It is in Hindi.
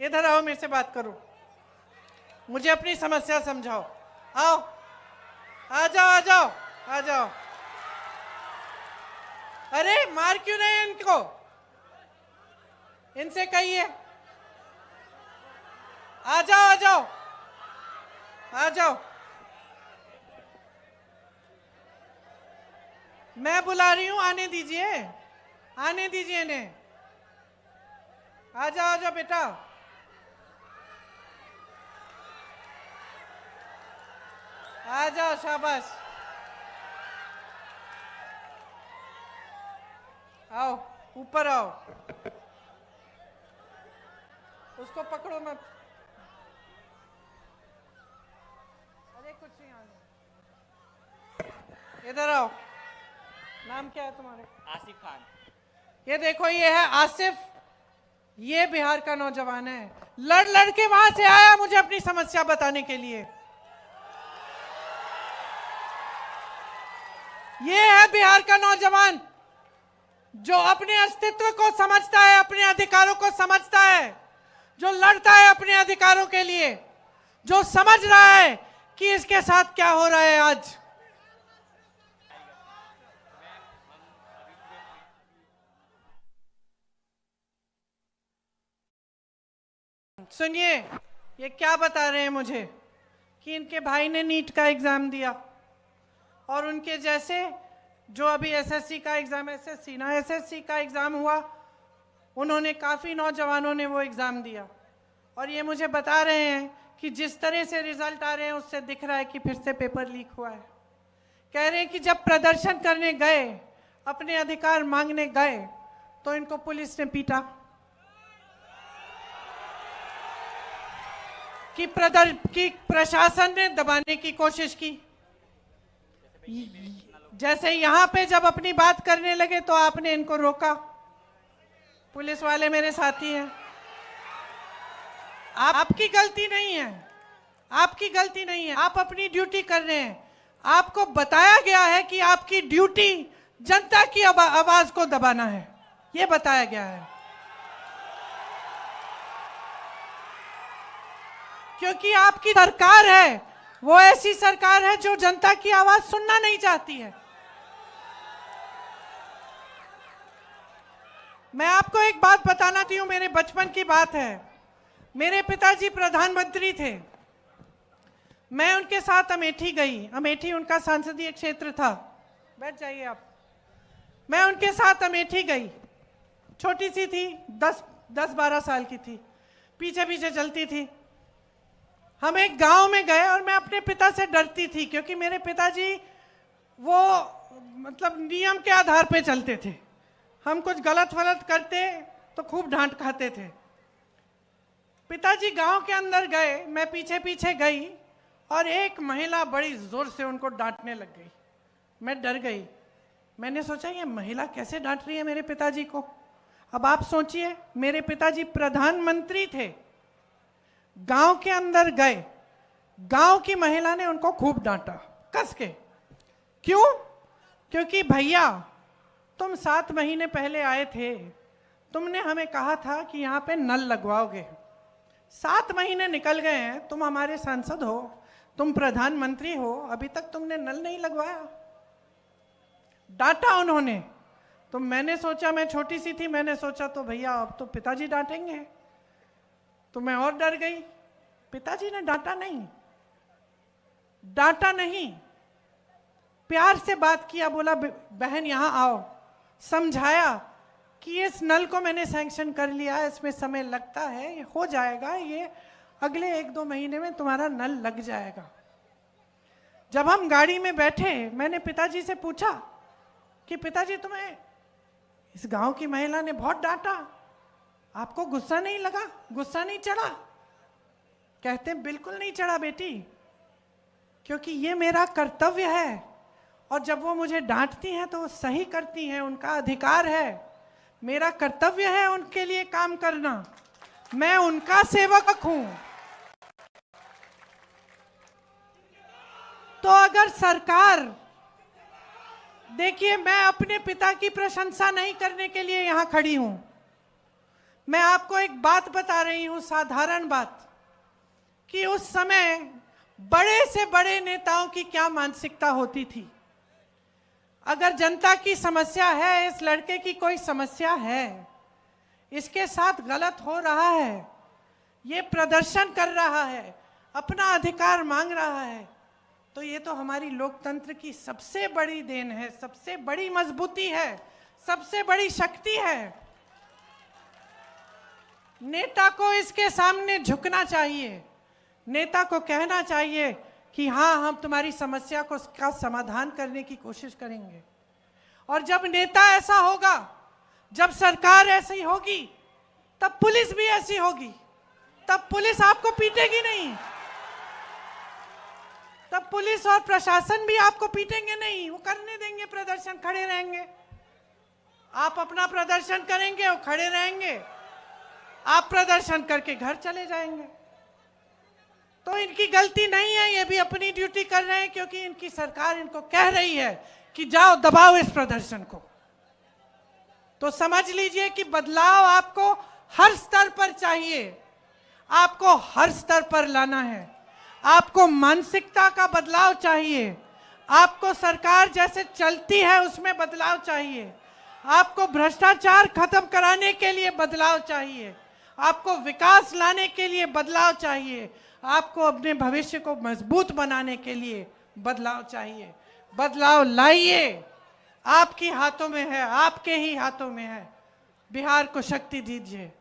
इधर आओ, मेरे से बात करो, मुझे अपनी समस्या समझाओ। आओ, आ जाओ आ जाओ आ जाओ। अरे मार क्यों रहे इनको? इनसे कहिए आ जाओ आ जाओ आ जाओ। मैं बुला रही हूं, आने दीजिए, आने दीजिए इन्हें। आ जाओ बेटा। आ जाओ, शाबाश। आओ, ऊपर आओ। उसको पकड़ो मत। अरे कुछ नहीं, आने। इधर आओ। नाम क्या है तुम्हारे? आसिफ खान। ये देखो, ये है आसिफ, ये बिहार का नौजवान है। लड़ लड़ के वहां से आया मुझे अपनी समस्या बताने के लिए। ये है बिहार का नौजवान जो अपने अस्तित्व को समझता है, अपने अधिकारों को समझता है, जो लड़ता है अपने अधिकारों के लिए, जो समझ रहा है कि इसके साथ क्या हो रहा है आज। सुनिए, ये क्या बता रहे हैं मुझे कि इनके भाई ने नीट का एग्जाम दिया और उनके जैसे जो अभी एसएससी का एग्जाम, एसएससी का एग्जाम हुआ, उन्होंने, काफी नौजवानों ने वो एग्जाम दिया और ये मुझे बता रहे हैं कि जिस तरह से रिजल्ट आ रहे हैं उससे दिख रहा है कि फिर से पेपर लीक हुआ है। कह रहे हैं कि जब प्रदर्शन करने गए, अपने अधिकार मांगने गए, तो इनको पुलिस ने पीटा, कि प्रशासन ने दबाने की कोशिश की। जैसे यहां पे जब अपनी बात करने लगे तो आपने इनको रोका। पुलिस वाले मेरे साथी हैं। आपकी गलती नहीं है, आपकी गलती नहीं है, आप अपनी ड्यूटी कर रहे हैं। आपको बताया गया है कि आपकी ड्यूटी जनता की आवाज को दबाना है, ये बताया गया है। क्योंकि आपकी सरकार है, वो ऐसी सरकार है जो जनता की आवाज सुनना नहीं चाहती है। मैं आपको एक बात बताना चाहती हूं, मेरे बचपन की बात है। मेरे पिताजी प्रधानमंत्री थे, मैं उनके साथ अमेठी गई। अमेठी उनका संसदीय क्षेत्र था। बैठ जाइए आप। मैं उनके साथ अमेठी गई, छोटी सी थी, 10-12 साल की थी, पीछे पीछे चलती थी। हम एक गांव में गए और मैं अपने पिता से डरती थी क्योंकि मेरे पिताजी वो मतलब नियम के आधार पे चलते थे। हम कुछ गलत वलत करते तो खूब डांट खाते थे। पिताजी गांव के अंदर गए, मैं पीछे पीछे गई और एक महिला बड़ी जोर से उनको डांटने लग गई। मैं डर गई। मैंने सोचा ये महिला कैसे डांट रही है मेरे पिताजी को। अब आप सोचिए, मेरे पिताजी प्रधानमंत्री थे, गांव के अंदर गए, गांव की महिला ने उनको खूब डांटा कस के। क्यों? क्योंकि भैया तुम 7 महीने पहले आए थे, तुमने हमें कहा था कि यहाँ पे नल लगवाओगे। 7 महीने निकल गए हैं, तुम हमारे सांसद हो, तुम प्रधानमंत्री हो, अभी तक तुमने नल नहीं लगवाया। डांटा उन्होंने। तो मैंने सोचा, मैं छोटी सी थी, मैंने सोचा तो भैया अब तो पिताजी डांटेंगे, तो मैं और डर गई। पिताजी ने डांटा नहीं, डांटा नहीं, प्यार से बात किया, बोला बहन यहां आओ, समझाया कि इस नल को मैंने सैंक्शन कर लिया है, इसमें समय लगता है, ये हो जाएगा, ये अगले 1-2 महीने में तुम्हारा नल लग जाएगा। जब हम गाड़ी में बैठे, मैंने पिताजी से पूछा कि पिताजी तुम्हें इस गांव की महिला ने बहुत डांटा, आपको गुस्सा नहीं लगा, गुस्सा नहीं चढ़ा? कहते बिल्कुल नहीं चढ़ा बेटी, क्योंकि ये मेरा कर्तव्य है और जब वो मुझे डांटती हैं तो वो सही करती हैं, उनका अधिकार है, मेरा कर्तव्य है उनके लिए काम करना, मैं उनका सेवक हूं। तो अगर सरकार, देखिए मैं अपने पिता की प्रशंसा नहीं करने के लिए यहां खड़ी हूं, मैं आपको एक बात बता रही हूं, साधारण बात, कि उस समय बड़े से बड़े नेताओं की क्या मानसिकता होती थी। अगर जनता की समस्या है, इस लड़के की कोई समस्या है, इसके साथ गलत हो रहा है, ये प्रदर्शन कर रहा है, अपना अधिकार मांग रहा है, तो ये तो हमारी लोकतंत्र की सबसे बड़ी देन है, सबसे बड़ी मजबूती है, सबसे बड़ी शक्ति है। नेता को इसके सामने झुकना चाहिए, नेता को कहना चाहिए कि हाँ, हम तुम्हारी समस्या को का समाधान करने की कोशिश करेंगे। और जब नेता ऐसा होगा, जब सरकार ऐसी होगी, तब पुलिस भी ऐसी होगी, तब पुलिस आपको पीटेगी नहीं, तब पुलिस और प्रशासन भी आपको पीटेंगे नहीं, वो करने देंगे प्रदर्शन, खड़े रहेंगे। आप अपना प्रदर्शन करेंगे, वो खड़े रहेंगे, आप प्रदर्शन करके घर चले जाएंगे। तो इनकी गलती नहीं है, ये भी अपनी ड्यूटी कर रहे हैं, क्योंकि इनकी सरकार इनको कह रही है कि जाओ दबाओ इस प्रदर्शन को। तो समझ लीजिए कि बदलाव आपको हर स्तर पर चाहिए, आपको हर स्तर पर लाना है। आपको मानसिकता का बदलाव चाहिए, आपको सरकार जैसे चलती है उसमें बदलाव चाहिए, आपको भ्रष्टाचार खत्म कराने के लिए बदलाव चाहिए, आपको विकास लाने के लिए बदलाव चाहिए, आपको अपने भविष्य को मजबूत बनाने के लिए बदलाव चाहिए। बदलाव लाइए, आपके हाथों में है, आपके ही हाथों में है। बिहार को शक्ति दीजिए।